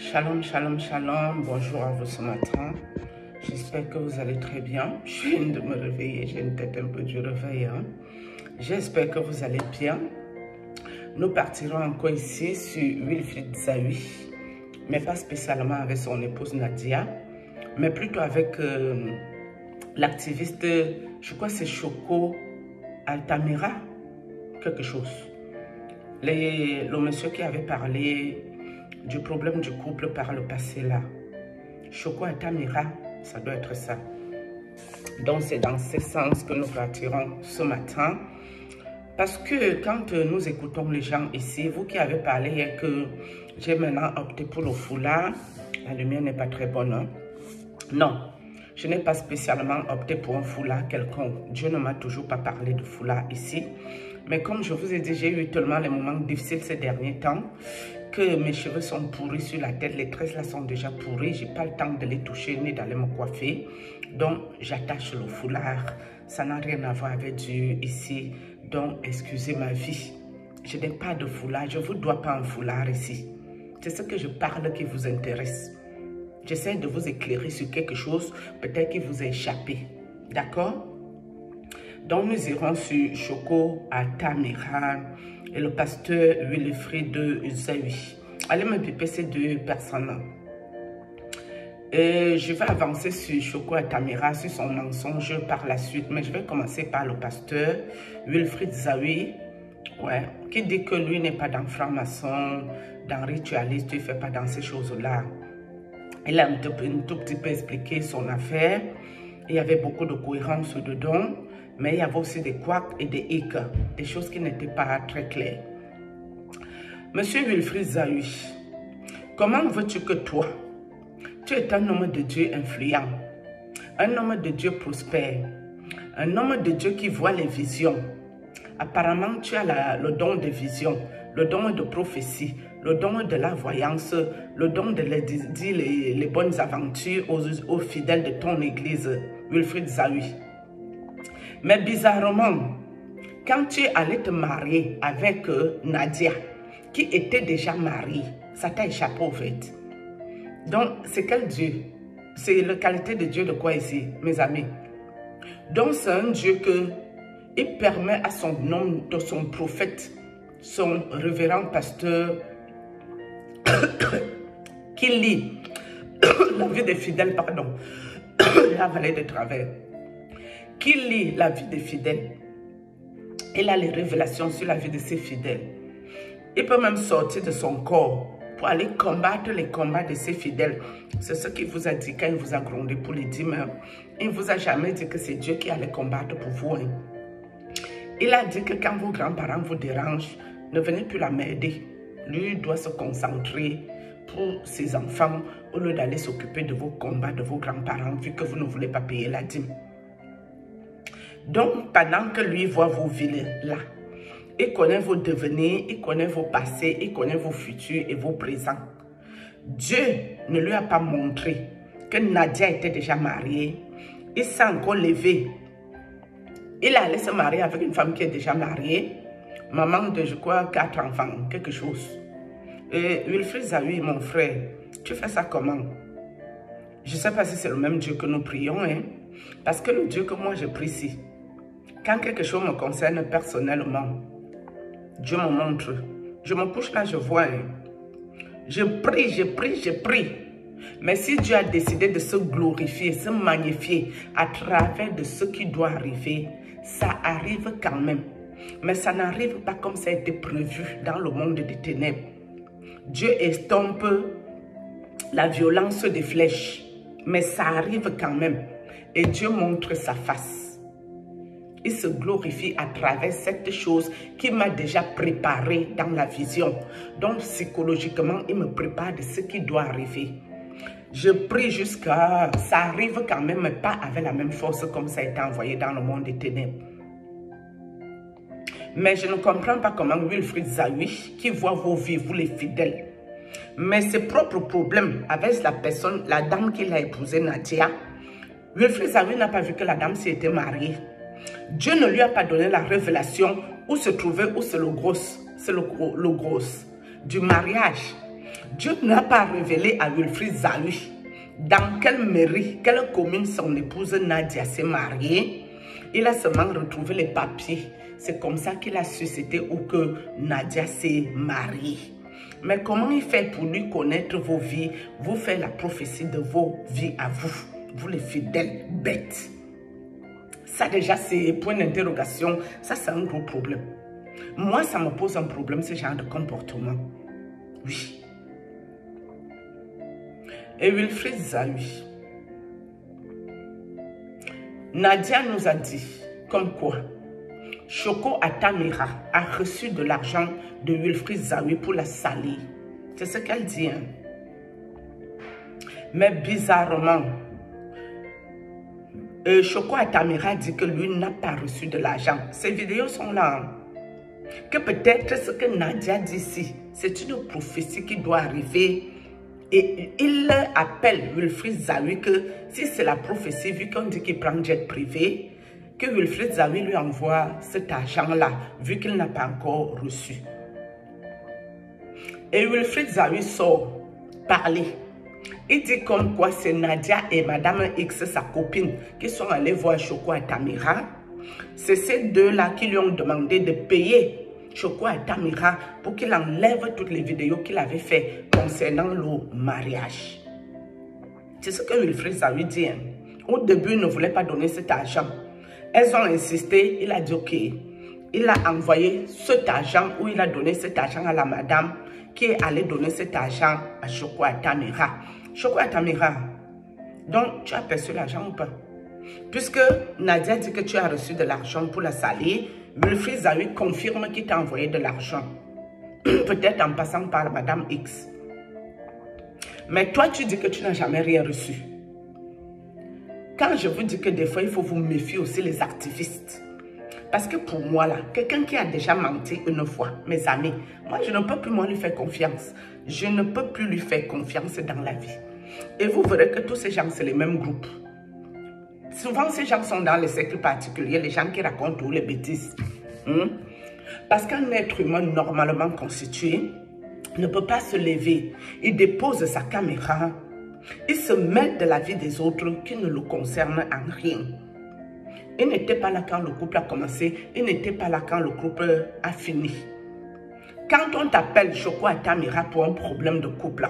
Shalom, shalom, shalom. Bonjour à vous ce matin. J'espère que vous allez très bien. Je viens de me réveiller. J'ai une tête un peu du réveil. J'espère que vous allez bien. Nous partirons encore ici sur Wilfried Zawi, mais pas spécialement avec son épouse Nadia, mais plutôt avec l'activiste, je crois que c'est Choco Altamira, quelque chose. Le monsieur qui avait parlé du problème du couple par le passé là. Choco Altamira, ça doit être ça. Donc c'est dans ce sens que nous partirons ce matin. Parce que quand nous écoutons les gens ici, vous qui avez parlé hier que j'ai maintenant opté pour le foulard, la lumière n'est pas très bonne. Hein? Non, je n'ai pas spécialement opté pour un foulard quelconque. Dieu ne m'a toujours pas parlé de foulard ici. Mais comme je vous ai dit, j'ai eu tellement les moments difficiles ces derniers temps que mes cheveux sont pourris sur la tête. Les tresses là sont déjà pourries. Je n'ai pas le temps de les toucher ni d'aller me coiffer. Donc, j'attache le foulard. Ça n'a rien à voir avec Dieu ici. Donc, excusez ma vie. Je n'ai pas de foulard. Je ne vous dois pas un foulard ici. C'est ce que je parle qui vous intéresse. J'essaie de vous éclairer sur quelque chose, peut-être qui vous a échappé. D'accord? Donc, nous irons sur Choco Altamira et le pasteur Wilfried Zawi. Allez me piper ces deux personnes. Et je vais avancer sur Choco Altamira, sur son mensonge par la suite. Mais je vais commencer par le pasteur Wilfried Zawi, qui dit que lui n'est pas dans franc-maçon, dans ritualiste, il ne fait pas dans ces choses-là. Il a un tout petit peu expliqué son affaire. Il y avait beaucoup de cohérence dedans, mais il y avait aussi des couacs et des hicks, des choses qui n'étaient pas très claires. Monsieur Wilfried Zawi, comment veux-tu que toi, tu es un homme de Dieu influent, un homme de Dieu prospère, un homme de Dieu qui voit les visions. Apparemment, tu as le don de vision, le don de prophétie, le don de la voyance, le don de dire les bonnes aventures aux fidèles de ton église, Wilfried Zawi. Mais bizarrement, quand tu es allé te marier avec Nadia, qui était déjà mariée, ça t'a échappé au fait. Donc, c'est quel Dieu? C'est la qualité de Dieu de quoi ici, mes amis? Donc, c'est un Dieu il permet à son homme, de son prophète, son révérend pasteur, qui lit la vie des fidèles, pardon, la vallée de travers, qui lit la vie des fidèles. Il a les révélations sur la vie de ses fidèles. Il peut même sortir de son corps pour aller combattre les combats de ses fidèles. C'est ce qu'il vous a dit quand il vous a grondé pour les dîmes. Il ne vous a jamais dit que c'est Dieu qui allait combattre pour vous. Hein. Il a dit que quand vos grands-parents vous dérangent, ne venez plus l'emmerder. Lui doit se concentrer pour ses enfants au lieu d'aller s'occuper de vos combats, de vos grands-parents, vu que vous ne voulez pas payer la dîme. Donc, pendant que lui voit vos villes là, il connaît vos devenirs, il connaît vos passés, il connaît vos futurs et vos présents. Dieu ne lui a pas montré que Nadia était déjà mariée. Il s'est encore levé. Il allait se marier avec une femme qui est déjà mariée. Maman de, je crois, 4 enfants, quelque chose. Et Wilfried Zawi, mon frère, tu fais ça comment? Je ne sais pas si c'est le même Dieu que nous prions, hein? Parce que le Dieu que moi je prie ici, quand quelque chose me concerne personnellement, Dieu me montre. Je me couche là, je vois. Hein? Je prie, je prie, je prie. Mais si Dieu a décidé de se glorifier, se magnifier à travers de ce qui doit arriver, ça arrive quand même. Mais ça n'arrive pas comme ça a été prévu dans le monde des ténèbres. Dieu estompe la violence des flèches. Mais ça arrive quand même. Et Dieu montre sa face. Il se glorifie à travers cette chose qu'il m'a déjà préparée dans la vision. Donc psychologiquement, il me prépare de ce qui doit arriver. Je prie jusqu'à... Ça arrive quand même, mais pas avec la même force comme ça a été envoyé dans le monde des ténèbres. Mais je ne comprends pas comment Wilfried Zawi, qui voit vos vies, vous les fidèles, mais ses propres problèmes avec la personne, la dame qu'il a épousée, Nadia, Wilfried Zawi n'a pas vu que la dame s'y était mariée. Dieu ne lui a pas donné la révélation où se trouvait, où c'est le gros du mariage. Dieu n'a pas révélé à Wilfried Zahui dans quelle mairie, quelle commune son épouse Nadia s'est mariée. Il a seulement retrouvé les papiers. C'est comme ça qu'il a suscité ou que Nadia s'est mariée. Mais comment il fait pour lui connaître vos vies, vous faire la prophétie de vos vies à vous, vous les fidèles bêtes? Ça déjà c'est point d'interrogation, ça c'est un gros problème. Moi ça me pose un problème ce genre de comportement. Oui. Et Wilfried Zahui, Nadia nous a dit comme quoi Choco Atamira a reçu de l'argent de Wilfried Zahui pour la salir. C'est ce qu'elle dit. Hein? Mais bizarrement, Choco Atamira dit que lui n'a pas reçu de l'argent. Ces vidéos sont là. Hein? Que peut-être ce que Nadia dit ici, c'est une prophétie qui doit arriver. Et il appelle Wilfried Zahui que si c'est la prophétie, vu qu'on dit qu'il prend un jet privé, que Wilfried Zahui lui envoie cet argent-là, vu qu'il n'a pas encore reçu. Et Wilfried Zahui sort parler. Il dit comme quoi c'est Nadia et Madame X, sa copine, qui sont allés voir Choco Atamira. C'est ces deux-là qui lui ont demandé de payer Choco Atamira pour qu'il enlève toutes les vidéos qu'il avait fait concernant le mariage. C'est ce que Wilfried Zahui dit. Hein. Au début, il ne voulait pas donner cet argent. Elles ont insisté, il a dit ok. Il a envoyé cet argent ou il a donné cet argent à la madame qui est allée donner cet argent à Choco Atamira. Choco Atamira, donc tu as perçu l'argent ou pas? Puisque Nadia dit que tu as reçu de l'argent pour la salir, Wilfried Zahui confirme qu'il t'a envoyé de l'argent. Peut-être en passant par Madame X. Mais toi, tu dis que tu n'as jamais rien reçu. Quand je vous dis que des fois, il faut vous méfier aussi les activistes. Parce que pour moi, là, quelqu'un qui a déjà menti une fois, mes amis, moi, je ne peux plus moi lui faire confiance. Je ne peux plus lui faire confiance dans la vie. Et vous verrez que tous ces gens, c'est les mêmes groupes. Souvent, ces gens sont dans les cercles particuliers, les gens qui racontent toutes les bêtises. Parce qu'un être humain normalement constitué ne peut pas se lever. Il dépose sa caméra. Il se mêle de la vie des autres qui ne le concernent en rien. Il n'était pas là quand le couple a commencé. Il n'était pas là quand le couple a fini. Quand on t'appelle Choco Atamira pour un problème de couple,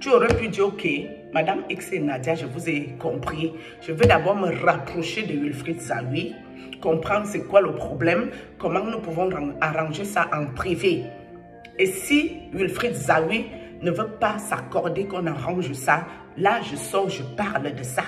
tu aurais pu dire, ok, Madame X et Nadia, je vous ai compris. Je veux d'abord me rapprocher de Wilfried Zahui, comprendre c'est quoi le problème, comment nous pouvons arranger ça en privé. Et si Wilfried Zahui ne veut pas s'accorder qu'on arrange ça, là je sors, je parle de ça.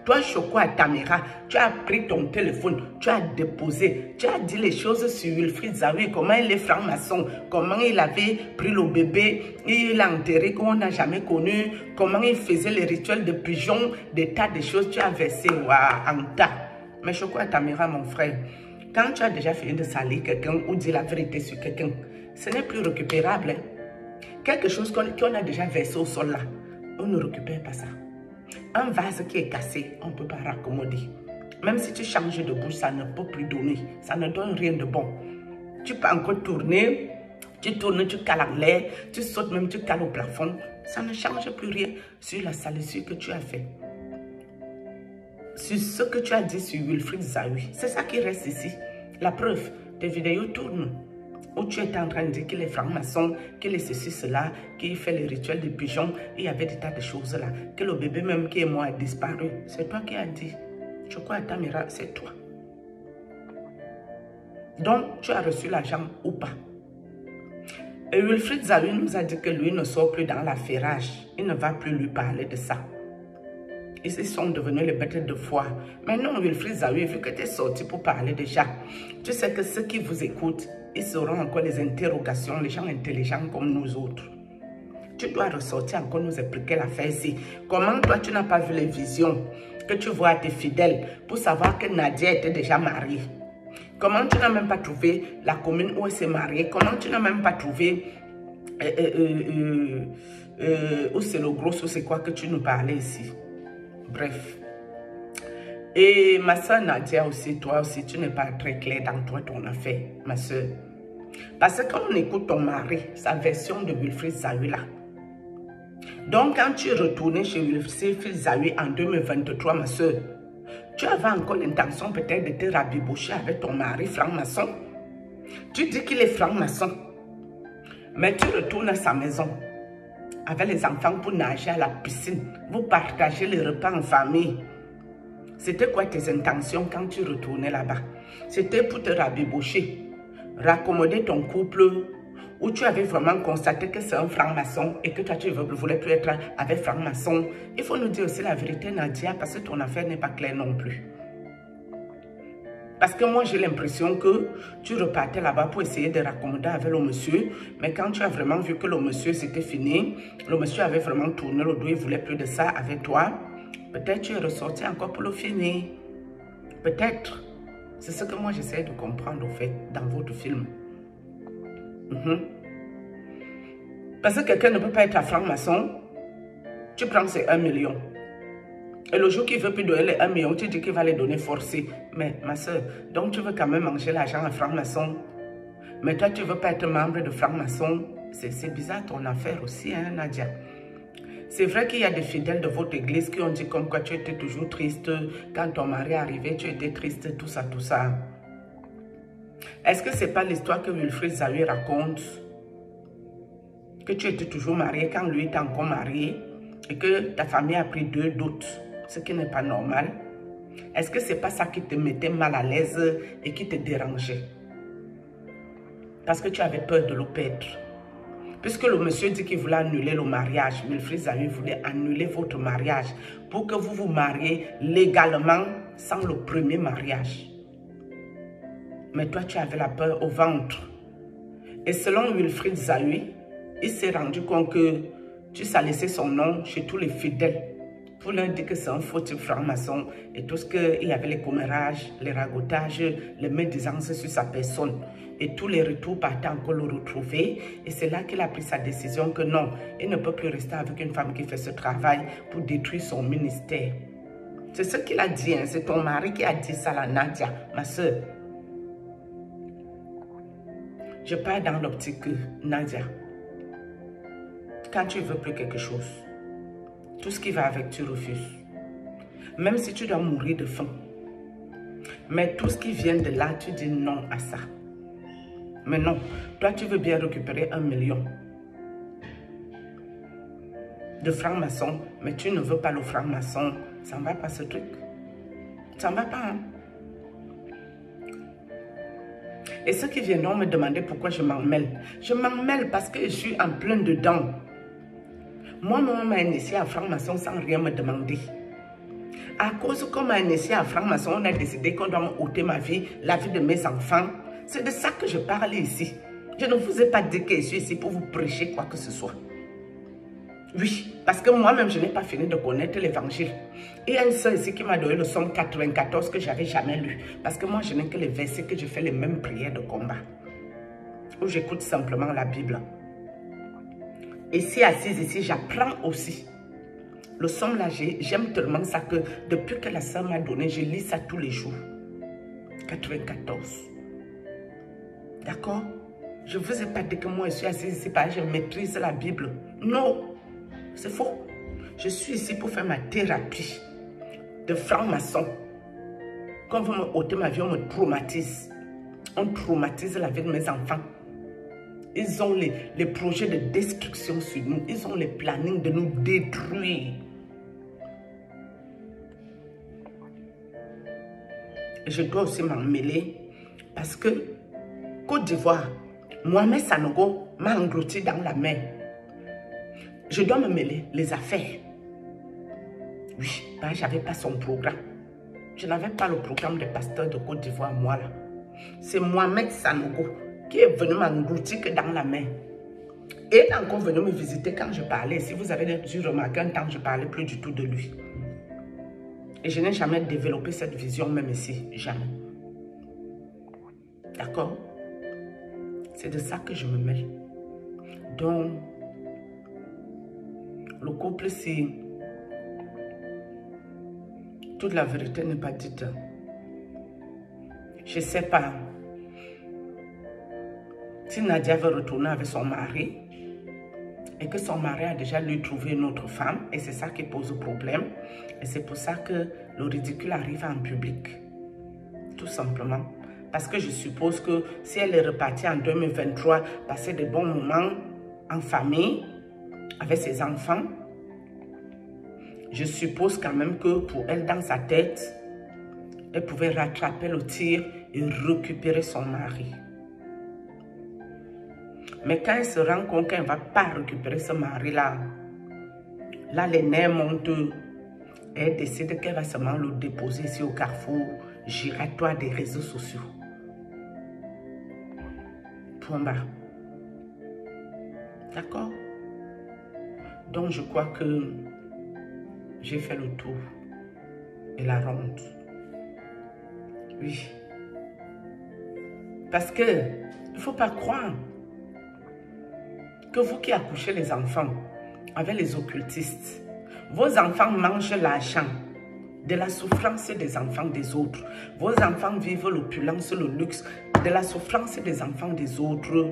Toi, Choco Atamira, tu as pris ton téléphone, tu as déposé, tu as dit les choses sur Wilfried Zahui, comment il est franc-maçon, comment il avait pris le bébé, il l'a enterré qu'on n'a jamais connu, comment il faisait les rituels de pigeons, des tas de choses, tu as versé en tas. Mais Choco Atamira, mon frère, quand tu as déjà fini de salir quelqu'un ou dire la vérité sur quelqu'un, ce n'est plus récupérable. Hein? Quelque chose qu'on a déjà versé au sol là, on ne récupère pas ça. Un vase qui est cassé, on ne peut pas raccommoder. Même si tu changes de bouche, ça ne peut plus donner. Ça ne donne rien de bon. Tu peux encore tourner, tu tournes, tu cales en l'air, tu sautes même, tu cales au plafond. Ça ne change plus rien sur la salissure que tu as fait. Sur ce que tu as dit sur Wilfried Zahui. C'est ça qui reste ici. La preuve, tes vidéos tournent. Où tu étais en train de dire qu'il est franc-maçon, qu'il est ceci, cela, qu'il fait les rituels de pigeons, et il y avait des tas de choses là. Que le bébé même qui est mort a disparu. C'est toi qui as dit. Choco Atamira, c'est toi. Donc, tu as reçu l'argent ou pas. Et Wilfried Zahui nous a dit que lui ne sort plus dans l'affairage. Il ne va plus lui parler de ça. Ils sont devenus les bêtes de foire. Mais non, Wilfried Zahui, vu que tu es sorti pour parler déjà, tu sais que ceux qui vous écoutent, ils auront encore des interrogations, les gens intelligents comme nous autres. Tu dois ressortir encore nous expliquer l'affaire ici. Comment toi, tu n'as pas vu les visions que tu vois à tes fidèles pour savoir que Nadia était déjà mariée? Comment tu n'as même pas trouvé la commune où elle s'est mariée? Comment tu n'as même pas trouvé où c'est le gros, où c'est quoi que tu nous parlais ici? Bref. Et ma soeur Nadia aussi, toi aussi, tu n'es pas très clair dans toi, ton affaire, ma soeur. Parce que quand on écoute ton mari, sa version de Wilfried Zahui là, Donc, quand tu es retourné chez Wilfried Zawi en 2023, ma soeur, tu avais encore l'intention peut-être de te rabibocher avec ton mari franc-maçon. Tu dis qu'il est franc-maçon, mais tu retournes à sa maison avec les enfants pour nager à la piscine. Vous partagez les repas en famille. C'était quoi tes intentions quand tu retournais là-bas? C'était pour te rabibocher, raccommoder ton couple, où tu avais vraiment constaté que c'est un franc-maçon et que toi tu ne voulais plus être avec franc-maçon. Il faut nous dire aussi la vérité, Nadia, parce que ton affaire n'est pas claire non plus. Parce que moi j'ai l'impression que tu repartais là-bas pour essayer de raccommoder avec le monsieur, mais quand tu as vraiment vu que le monsieur c'était fini, le monsieur avait vraiment tourné le dos, il ne voulait plus de ça avec toi, peut-être tu es ressorti encore pour le finir. Peut-être. C'est ce que moi j'essaie de comprendre au fait dans votre film. Parce que quelqu'un ne peut pas être à franc-maçon, tu prends ces 1 million. Et le jour qu'il ne veut plus donner les 1 million, tu dis qu'il va les donner forcés. Mais ma soeur, donc tu veux quand même manger l'argent à franc-maçon. Mais toi, tu ne veux pas être membre de franc-maçon. C'est bizarre ton affaire aussi, hein, Nadia. C'est vrai qu'il y a des fidèles de votre église qui ont dit comme quoi tu étais toujours triste. Quand ton mari est arrivé, tu étais triste, tout ça, tout ça. Est-ce que ce n'est pas l'histoire que Wilfried Zawi raconte? Que tu étais toujours marié quand lui était encore marié et que ta famille a pris 2 doutes, ce qui n'est pas normal. Est-ce que ce n'est pas ça qui te mettait mal à l'aise et qui te dérangeait? Parce que tu avais peur de le perdre. Puisque le monsieur dit qu'il voulait annuler le mariage, Wilfried Zawi voulait annuler votre mariage pour que vous vous mariez légalement sans le premier mariage. Mais toi, tu avais la peur au ventre. Et selon Wilfried Zawi, il s'est rendu compte que tu salissais son nom chez tous les fidèles pour leur dire que c'est un faux type franc-maçon et tout ce qu'il y avait les commérages, les ragotages, les médisances sur sa personne. Et tous les retours partaient encore le retrouver. Et c'est là qu'il a pris sa décision que non, il ne peut plus rester avec une femme qui fait ce travail pour détruire son ministère. C'est ce qu'il a dit, hein? C'est ton mari qui a dit ça, la Nadia, ma soeur. Je pars dans l'optique que, Nadia, quand tu ne veux plus quelque chose, tout ce qui va avec, tu refuses. Même si tu dois mourir de faim. Mais tout ce qui vient de là, tu dis non à ça. Mais non, toi tu veux bien récupérer 1 million de franc-maçon, mais tu ne veux pas le franc-maçon. Ça ne va pas ce truc. Ça ne va pas, hein? Et ceux qui viendront me demander pourquoi je m'en mêle. Je m'en mêle parce que je suis en plein dedans. Moi, maman m'a initié à franc-maçon sans rien me demander. À cause qu'on m'a initié à franc-maçon, on a décidé qu'on doit m'ôter ma vie, la vie de mes enfants. C'est de ça que je parle ici. Je ne vous ai pas dit que je suis ici pour vous prêcher quoi que ce soit. Oui, parce que moi-même, je n'ai pas fini de connaître l'évangile. Il y a une soeur ici qui m'a donné le Somme 94 que je n'avais jamais lu. Parce que moi, je n'ai que les versets que je fais les mêmes prières de combat. Où j'écoute simplement la Bible. Et si assise ici, j'apprends aussi. Le Somme là, j'aime tellement ça que depuis que la soeur m'a donné, je lis ça tous les jours. 94. D'accord? Je ne vous ai pas dit que moi, je suis assise ici parce que je maîtrise la Bible. Non, c'est faux. Je suis ici pour faire ma thérapie de franc-maçon. Quand vous me ôtez ma vie, on me traumatise. On traumatise la vie de mes enfants. Ils ont les projets de destruction sur nous. Ils ont les plannings de nous détruire. Et je dois aussi m'en mêler parce que Côte d'Ivoire, Mohamed Sanogo m'a englouti dans la mer. Je dois me mêler les affaires. Oui, je n'avais pas son programme. Je n'avais pas le programme des pasteurs de Côte d'Ivoire, moi là. C'est Mohamed Sanogo qui est venu m'engloutir que dans la mer. Et il est encore venu me visiter quand je parlais. Si vous avez dû remarquer un temps, je ne parlais plus du tout de lui. Et je n'ai jamais développé cette vision même ici. Jamais. D'accord? C'est de ça que je me mêle. Donc, le couple, si toute la vérité n'est pas dite, je ne sais pas. Si Nadia veut retourner avec son mari, et que son mari a déjà lui trouvé une autre femme et c'est ça qui pose problème. Et c'est pour ça que le ridicule arrive en public. Tout simplement. Parce que je suppose que si elle est repartie en 2023, passer de bons moments en famille, avec ses enfants, je suppose quand même que pour elle, dans sa tête, elle pouvait rattraper le tir et récupérer son mari. Mais quand elle se rend compte qu'elle ne va pas récupérer ce mari-là, là, les nerfs montent. Elle décide qu'elle va seulement le déposer ici au carrefour giratoire des réseaux sociaux. Point barre. D'accord? Donc, je crois que j'ai fait le tour et la ronde. Oui. Parce que il ne faut pas croire que vous qui accouchez les enfants avec les occultistes, vos enfants mangent l'argent de la souffrance des enfants des autres. Vos enfants vivent l'opulence, le luxe de la souffrance des enfants des autres,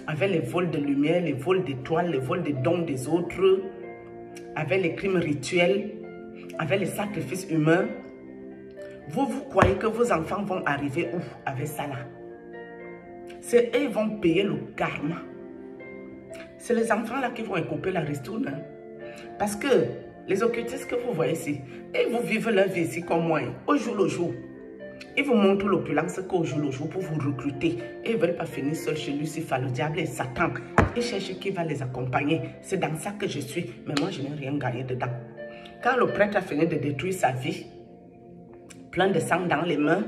avec les vols de lumière, les vols d'étoiles, les vols de dons des autres, avec les crimes rituels, avec les sacrifices humains. Vous croyez que vos enfants vont arriver où avec ça là? C'est eux qui vont payer le karma. C'est les enfants là qui vont écouper la ristourne. Hein? Parce que les occultistes que vous voyez ici, ils vous vivent leur vie ici comme moi, au jour le jour. Ils vous montrent l'opulence qu'au jour le jour pour vous recruter. Et ils ne veulent pas finir seuls chez Lucifer, le diable et Satan. Ils cherchent qui va les accompagner. C'est dans ça que je suis. Mais moi, je n'ai rien gagné dedans. Quand le prêtre a fini de détruire sa vie, plein de sang dans les mains,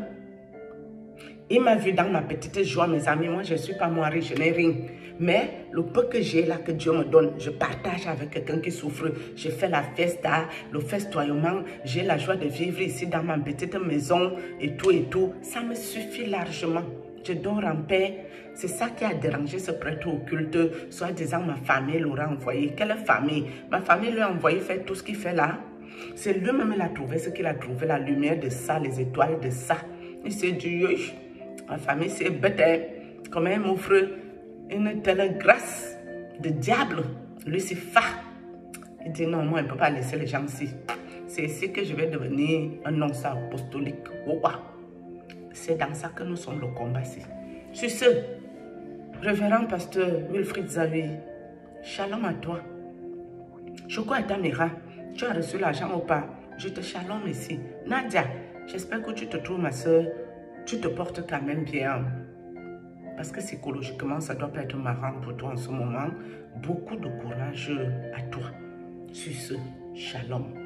il m'a vu dans ma petite joie, mes amis. Moi, je ne suis pas moirée, je n'ai rien. Mais le peu que j'ai là, que Dieu me donne, je partage avec quelqu'un qui souffre. Je fais la fiesta, le festoiement. J'ai la joie de vivre ici dans ma petite maison et tout et tout. Ça me suffit largement. Je dors en paix. C'est ça qui a dérangé ce prêtre occulte. Soit disant ma famille l'aura envoyé. Quelle famille? Ma famille lui a envoyé faire tout ce qu'il fait là. C'est lui-même qui a trouvé ce qu'il a trouvé. La lumière de ça, les étoiles de ça. Il s'est dit, ma famille c'est bête. Comment il m'offre une telle grâce de diable, Lucifer. Il dit non, moi, je ne peux pas laisser les gens ici. C'est ici que je vais devenir un nonce apostolique. C'est dans ça que nous sommes le combat ici. Sur ce, révérend pasteur Wilfried Zawi, shalom à toi. Je crois à ta mira. Tu as reçu l'argent ou pas? Je te shalom ici. Nadia, j'espère que tu te trouves, ma soeur. Tu te portes quand même bien. Parce que psychologiquement, ça ne doit pas être marrant pour toi en ce moment. Beaucoup de courage à toi. Sur ce, shalom.